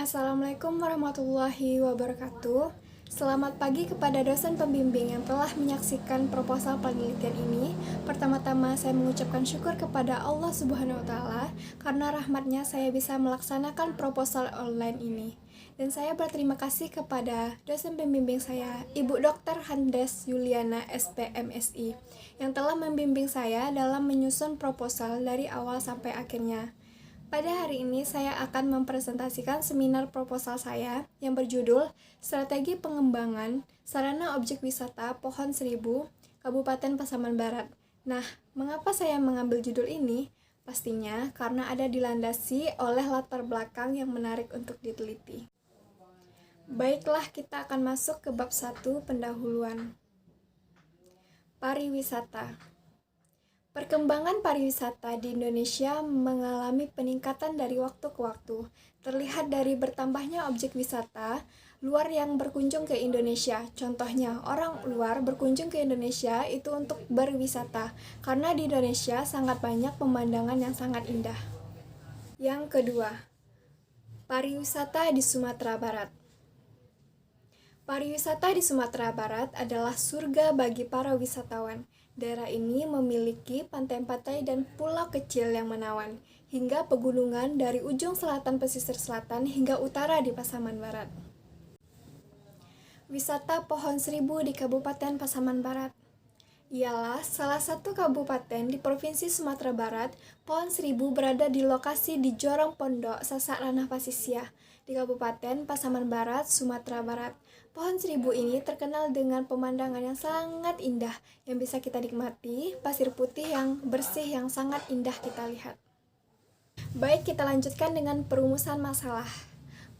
Assalamualaikum warahmatullahi wabarakatuh. Selamat pagi kepada dosen pembimbing yang telah menyaksikan proposal penelitian ini. Pertama-tama saya mengucapkan syukur kepada Allah Subhanahu wa Ta'ala karena rahmatnya saya bisa melaksanakan proposal online ini. Dan saya berterima kasih kepada dosen pembimbing saya, Ibu Dr. Handes Yuliana SPMSI, yang telah membimbing saya dalam menyusun proposal dari awal sampai akhirnya. Pada hari ini saya akan mempresentasikan seminar proposal saya yang berjudul Strategi Pengembangan Sarana Objek Wisata Pohon Seribu, Kabupaten Pasaman Barat. Nah, mengapa saya mengambil judul ini? Pastinya karena ada dilandasi oleh latar belakang yang menarik untuk diteliti. Baiklah, kita akan masuk ke bab 1 pendahuluan. Pariwisata. Perkembangan pariwisata di Indonesia mengalami peningkatan dari waktu ke waktu. Terlihat dari bertambahnya objek wisata luar yang berkunjung ke Indonesia. Contohnya, orang luar berkunjung ke Indonesia itu untuk berwisata, karena di Indonesia sangat banyak pemandangan yang sangat indah. Yang kedua, pariwisata di Sumatera Barat. Pariwisata di Sumatera Barat adalah surga bagi para wisatawan. Daerah ini memiliki pantai-pantai dan pulau kecil yang menawan, hingga pegunungan dari ujung selatan pesisir selatan hingga utara di Pasaman Barat. Wisata Pohon Seribu di Kabupaten Pasaman Barat ialah salah satu kabupaten di Provinsi Sumatera Barat. Pohon Seribu berada di lokasi di Jorong Pondok Sasak Ranah Pasisya di Kabupaten Pasaman Barat, Sumatera Barat. Pohon Seribu ini terkenal dengan pemandangan yang sangat indah yang bisa kita nikmati, pasir putih yang bersih yang sangat indah kita lihat. Baik, kita lanjutkan dengan perumusan masalah.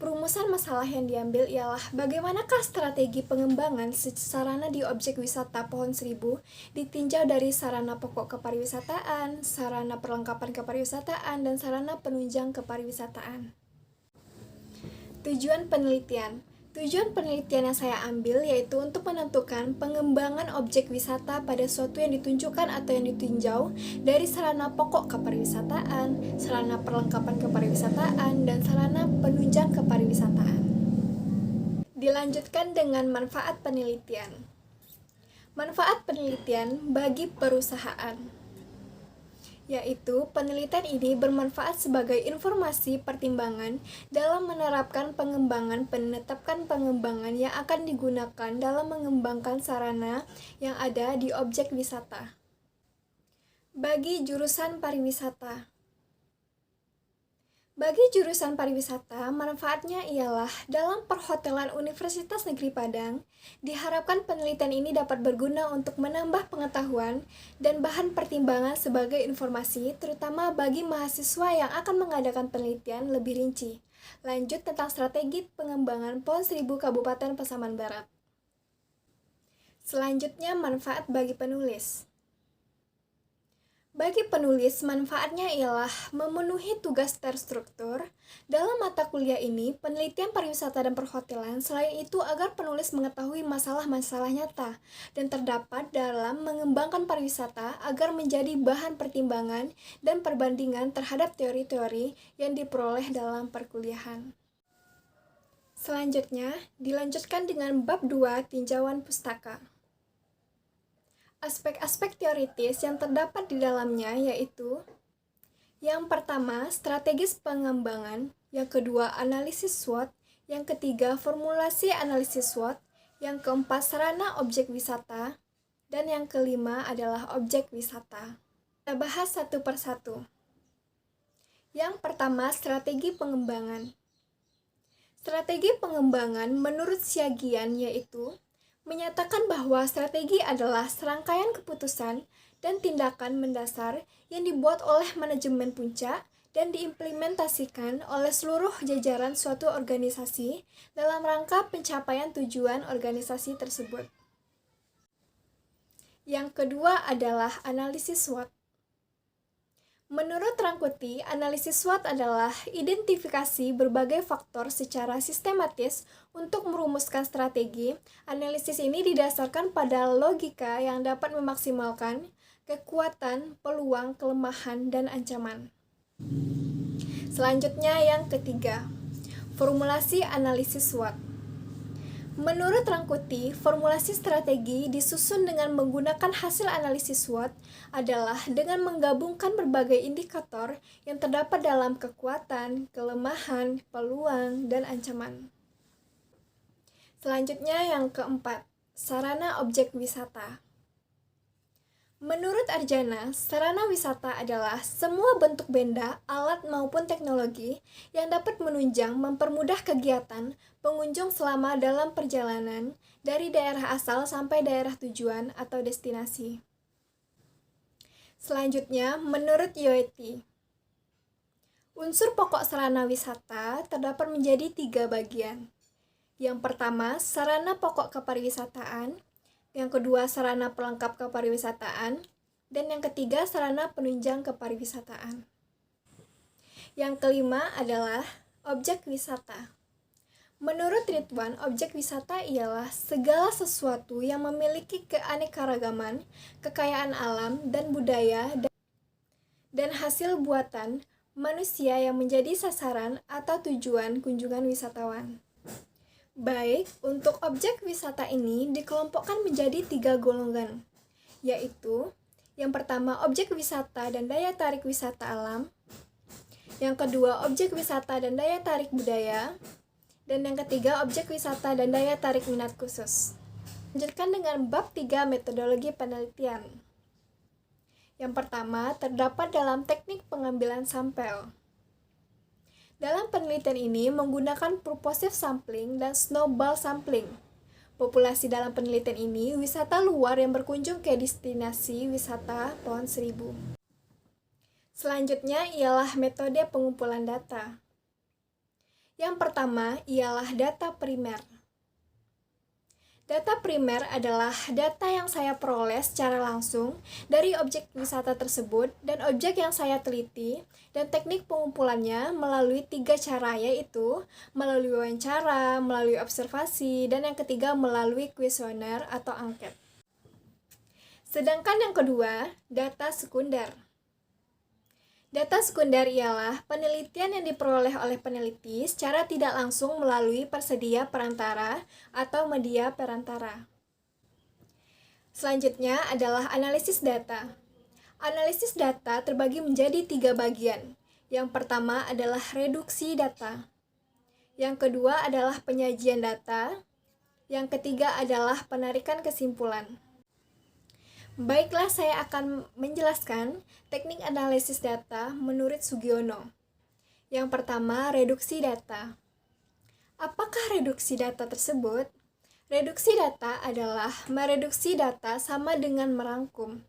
Perumusan masalah yang diambil ialah bagaimanakah strategi pengembangan sarana di objek wisata Pohon Seribu ditinjau dari sarana pokok kepariwisataan, sarana perlengkapan kepariwisataan, dan sarana penunjang kepariwisataan. Tujuan penelitian. Tujuan penelitian yang saya ambil yaitu untuk menentukan pengembangan objek wisata pada suatu yang ditunjukkan atau yang ditinjau dari sarana pokok kepariwisataan, sarana perlengkapan kepariwisataan, dan sarana penunjang kepariwisataan. Dilanjutkan dengan manfaat penelitian. Manfaat penelitian bagi perusahaan, yaitu penelitian ini bermanfaat sebagai informasi pertimbangan dalam menerapkan pengetapkan pengembangan yang akan digunakan dalam mengembangkan sarana yang ada di objek wisata. Bagi jurusan pariwisata. Bagi jurusan pariwisata, manfaatnya ialah dalam perhotelan Universitas Negeri Padang, diharapkan penelitian ini dapat berguna untuk menambah pengetahuan dan bahan pertimbangan sebagai informasi, terutama bagi mahasiswa yang akan mengadakan penelitian lebih rinci. Lanjut tentang strategi pengembangan Pohon Seribu Kabupaten Pasaman Barat. Selanjutnya, manfaat bagi penulis. Bagi penulis, manfaatnya ialah memenuhi tugas terstruktur. Dalam mata kuliah ini, penelitian pariwisata dan perhotelan, selain itu agar penulis mengetahui masalah-masalah nyata dan terdapat dalam mengembangkan pariwisata agar menjadi bahan pertimbangan dan perbandingan terhadap teori-teori yang diperoleh dalam perkuliahan. Selanjutnya, dilanjutkan dengan bab 2 tinjauan pustaka. Aspek-aspek teoritis yang terdapat di dalamnya yaitu: yang pertama, strategis pengembangan, yang kedua, analisis SWOT, yang ketiga, formulasi analisis SWOT, yang keempat, sarana objek wisata, dan yang kelima adalah objek wisata. Kita bahas satu persatu. Yang pertama, strategi pengembangan. Strategi pengembangan menurut Syagian yaitu menyatakan bahwa strategi adalah serangkaian keputusan dan tindakan mendasar yang dibuat oleh manajemen puncak dan diimplementasikan oleh seluruh jajaran suatu organisasi dalam rangka pencapaian tujuan organisasi tersebut. Yang kedua adalah analisis SWOT. Menurut Rangkuti, analisis SWOT adalah identifikasi berbagai faktor secara sistematis untuk merumuskan strategi. Analisis ini didasarkan pada logika yang dapat memaksimalkan kekuatan, peluang, kelemahan, dan ancaman. Selanjutnya yang ketiga, Formulasi analisis SWOT. Menurut Rangkuti, formulasi strategi disusun dengan menggunakan hasil analisis SWOT adalah dengan menggabungkan berbagai indikator yang terdapat dalam kekuatan, kelemahan, peluang, dan ancaman. Selanjutnya yang keempat, sarana objek wisata. Menurut Arjana, sarana wisata adalah semua bentuk benda, alat maupun teknologi yang dapat menunjang mempermudah kegiatan pengunjung selama dalam perjalanan dari daerah asal sampai daerah tujuan atau destinasi. Selanjutnya, menurut Yoeti, unsur pokok sarana wisata terdapat menjadi 3 bagian. Yang pertama, sarana pokok kepariwisataan. Yang kedua, sarana pelengkap kepariwisataan, dan yang ketiga, sarana penunjang kepariwisataan. Yang kelima adalah objek wisata. Menurut Ridwan, objek wisata ialah segala sesuatu yang memiliki keanekaragaman, kekayaan alam dan budaya, dan hasil buatan manusia yang menjadi sasaran atau tujuan kunjungan wisatawan. Baik, untuk objek wisata ini dikelompokkan menjadi 3 golongan, yaitu yang pertama objek wisata dan daya tarik wisata alam, yang kedua objek wisata dan daya tarik budaya, dan yang ketiga objek wisata dan daya tarik minat khusus. Lanjutkan dengan bab 3 metodologi penelitian. Yang pertama terdapat dalam teknik pengambilan sampel. Dalam penelitian ini menggunakan purposive sampling dan snowball sampling. Populasi dalam penelitian ini wisata luar yang berkunjung ke destinasi wisata Pohon Seribu. Selanjutnya ialah metode pengumpulan data. Yang pertama ialah data primer. Data primer adalah data yang saya peroleh secara langsung dari objek wisata tersebut dan objek yang saya teliti, dan teknik pengumpulannya melalui 3 cara, yaitu melalui wawancara, melalui observasi, dan yang ketiga melalui kuesioner atau angket. Sedangkan yang kedua, data sekunder. Data sekunder ialah penelitian yang diperoleh oleh peneliti secara tidak langsung melalui persedia perantara atau media perantara. Selanjutnya adalah analisis data. Analisis data terbagi menjadi 3 bagian. Yang pertama adalah reduksi data. Yang kedua adalah penyajian data. Yang ketiga adalah penarikan kesimpulan. Baiklah, saya akan menjelaskan teknik analisis data menurut Sugiono. Yang pertama, reduksi data. Apakah reduksi data tersebut? Reduksi data adalah mereduksi data sama dengan merangkum.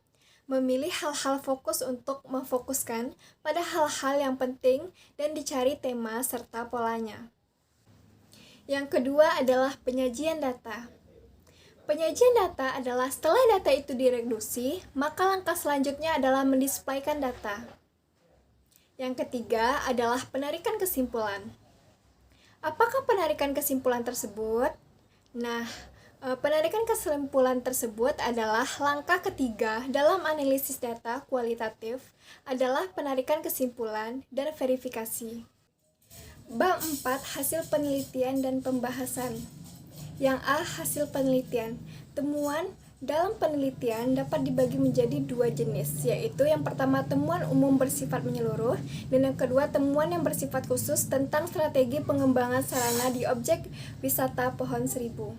Memilih hal-hal fokus untuk memfokuskan pada hal-hal yang penting dan dicari tema serta polanya. Yang kedua adalah penyajian data. Penyajian data adalah setelah data itu direduksi, maka langkah selanjutnya adalah mendisplaykan data. Yang ketiga adalah penarikan kesimpulan. Apakah penarikan kesimpulan tersebut? Nah, penarikan kesimpulan tersebut adalah langkah ketiga dalam analisis data kualitatif, adalah penarikan kesimpulan dan verifikasi. Bab 4, hasil penelitian dan pembahasan. Yang A, hasil penelitian. Temuan dalam penelitian dapat dibagi menjadi 2 jenis, yaitu yang pertama temuan umum bersifat menyeluruh, dan yang kedua temuan yang bersifat khusus tentang strategi pengembangan sarana di objek wisata Pohon Seribu.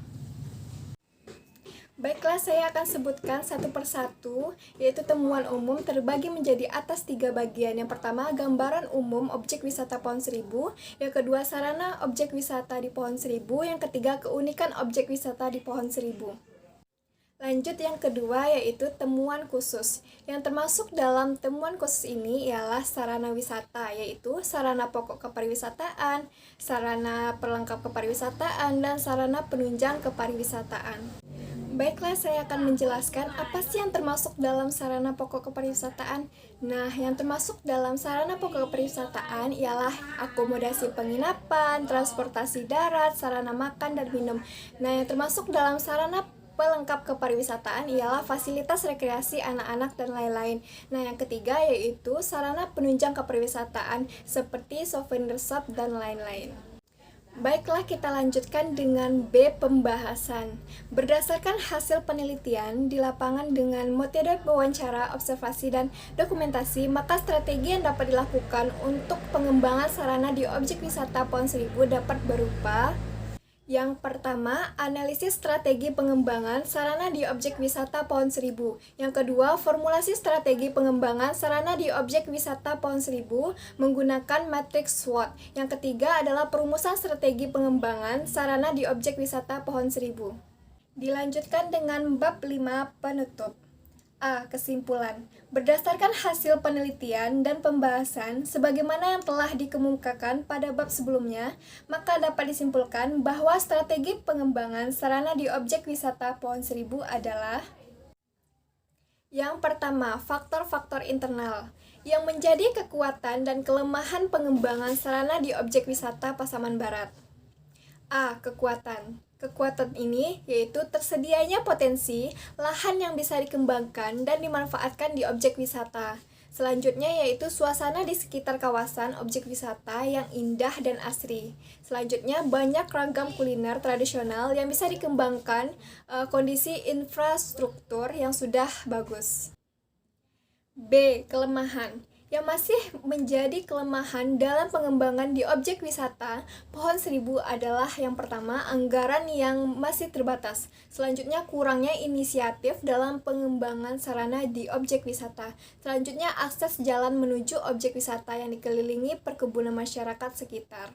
Baiklah, saya akan sebutkan satu persatu, yaitu temuan umum terbagi menjadi atas 3 bagian. Yang pertama, gambaran umum objek wisata Pohon Seribu. Yang kedua, sarana objek wisata di Pohon Seribu. Yang ketiga, keunikan objek wisata di Pohon Seribu. Lanjut yang kedua, yaitu temuan khusus. Yang termasuk dalam temuan khusus ini ialah sarana wisata, yaitu sarana pokok kepariwisataan, sarana pelengkap kepariwisataan, dan sarana penunjang kepariwisataan. Baiklah, saya akan menjelaskan apa sih yang termasuk dalam sarana pokok kepariwisataan. Nah, yang termasuk dalam sarana pokok kepariwisataan ialah akomodasi penginapan, transportasi darat, sarana makan dan minum. Nah, yang termasuk dalam sarana pelengkap kepariwisataan ialah fasilitas rekreasi anak-anak dan lain-lain. Nah, yang ketiga yaitu sarana penunjang kepariwisataan seperti souvenir shop dan lain-lain. Baiklah, kita lanjutkan dengan B, pembahasan. Berdasarkan hasil penelitian di lapangan dengan metode wawancara, observasi, dan dokumentasi, maka strategi yang dapat dilakukan untuk pengembangan sarana di objek wisata Pohon Seribu dapat berupa: yang pertama, analisis strategi pengembangan sarana di objek wisata Pohon Seribu. Yang kedua, formulasi strategi pengembangan sarana di objek wisata Pohon Seribu menggunakan matriks SWOT. Yang ketiga adalah perumusan strategi pengembangan sarana di objek wisata Pohon Seribu. Dilanjutkan dengan bab 5 penutup. A. Kesimpulan. Berdasarkan hasil penelitian dan pembahasan sebagaimana yang telah dikemukakan pada bab sebelumnya, maka dapat disimpulkan bahwa strategi pengembangan sarana di objek wisata Pohon Seribu adalah: yang pertama, faktor-faktor internal yang menjadi kekuatan dan kelemahan pengembangan sarana di objek wisata Pasaman Barat. A. Kekuatan. Kekuatan ini yaitu tersedianya potensi lahan yang bisa dikembangkan dan dimanfaatkan di objek wisata. Selanjutnya yaitu suasana di sekitar kawasan objek wisata yang indah dan asri. Selanjutnya banyak ragam kuliner tradisional yang bisa dikembangkan, kondisi infrastruktur yang sudah bagus. B. Kelemahan. Yang masih menjadi kelemahan dalam pengembangan di objek wisata Pohon Seribu adalah: yang pertama, anggaran yang masih terbatas. Selanjutnya, kurangnya inisiatif dalam pengembangan sarana di objek wisata. Selanjutnya, akses jalan menuju objek wisata yang dikelilingi perkebunan masyarakat sekitar.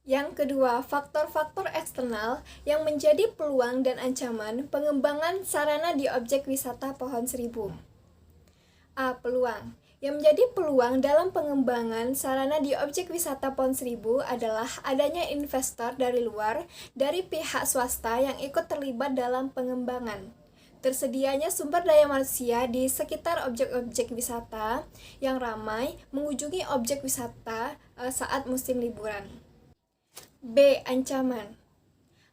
Yang kedua, faktor-faktor eksternal yang menjadi peluang dan ancaman pengembangan sarana di objek wisata Pohon Seribu. A. Peluang. Yang menjadi peluang dalam pengembangan sarana di objek wisata Pohon Seribu adalah adanya investor dari luar, dari pihak swasta yang ikut terlibat dalam pengembangan. Tersedianya sumber daya manusia di sekitar objek-objek wisata yang ramai mengunjungi objek wisata saat musim liburan. B. Ancaman.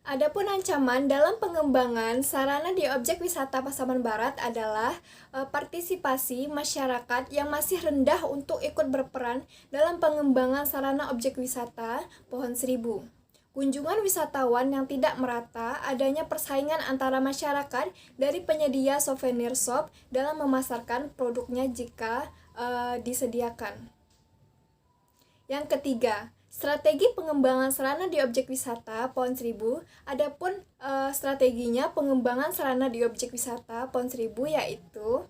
Adapun ancaman dalam pengembangan sarana di objek wisata Pasaman Barat adalah partisipasi masyarakat yang masih rendah untuk ikut berperan dalam pengembangan sarana objek wisata Pohon Seribu. Kunjungan wisatawan yang tidak merata, adanya persaingan antara masyarakat dari penyedia souvenir shop dalam memasarkan produknya jika disediakan. Yang ketiga, strategi pengembangan sarana di objek wisata Pohon Seribu. Adapun strateginya pengembangan sarana di objek wisata Pohon Seribu yaitu: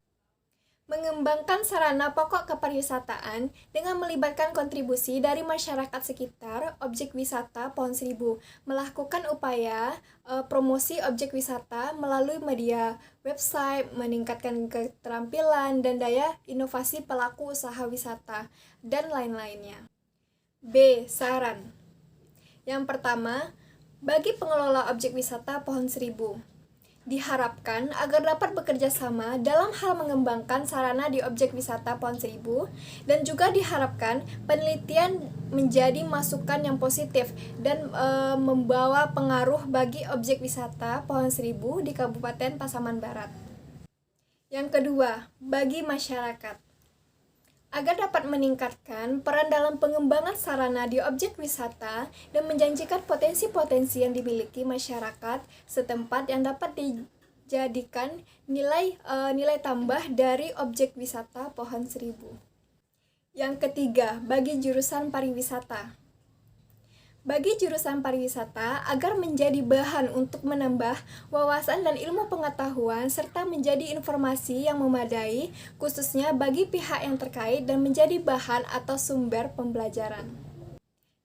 mengembangkan sarana pokok kepariwisataan dengan melibatkan kontribusi dari masyarakat sekitar objek wisata Pohon Seribu, melakukan upaya promosi objek wisata melalui media website, meningkatkan keterampilan dan daya inovasi pelaku usaha wisata, dan lain-lainnya. B. Saran. Yang pertama, bagi pengelola objek wisata Pohon Seribu, diharapkan agar dapat bekerja sama dalam hal mengembangkan sarana di objek wisata Pohon Seribu, dan juga diharapkan penelitian menjadi masukan yang positif dan membawa pengaruh bagi objek wisata Pohon Seribu di Kabupaten Pasaman Barat. Yang kedua, bagi masyarakat, agar dapat meningkatkan peran dalam pengembangan sarana di objek wisata dan menjanjikan potensi-potensi yang dimiliki masyarakat setempat yang dapat dijadikan nilai tambah dari objek wisata Pohon Seribu. Yang ketiga, bagi jurusan pariwisata. Bagi jurusan pariwisata agar menjadi bahan untuk menambah wawasan dan ilmu pengetahuan serta menjadi informasi yang memadai khususnya bagi pihak yang terkait dan menjadi bahan atau sumber pembelajaran.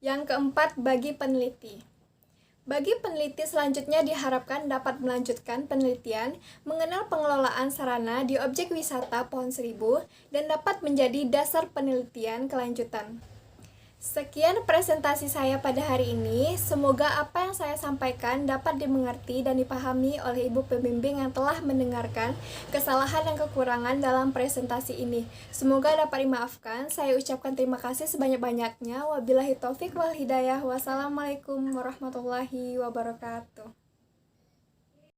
Yang keempat, bagi peneliti. Bagi peneliti selanjutnya diharapkan dapat melanjutkan penelitian mengenal pengelolaan sarana di objek wisata Pohon Seribu dan dapat menjadi dasar penelitian kelanjutan. Sekian presentasi saya pada hari ini. Semoga apa yang saya sampaikan dapat dimengerti dan dipahami oleh Ibu Pembimbing yang telah mendengarkan kesalahan dan kekurangan dalam presentasi ini. Semoga dapat dimaafkan. Saya ucapkan terima kasih sebanyak-banyaknya. Wabillahi taufik wal hidayah. Wassalamualaikum warahmatullahi wabarakatuh.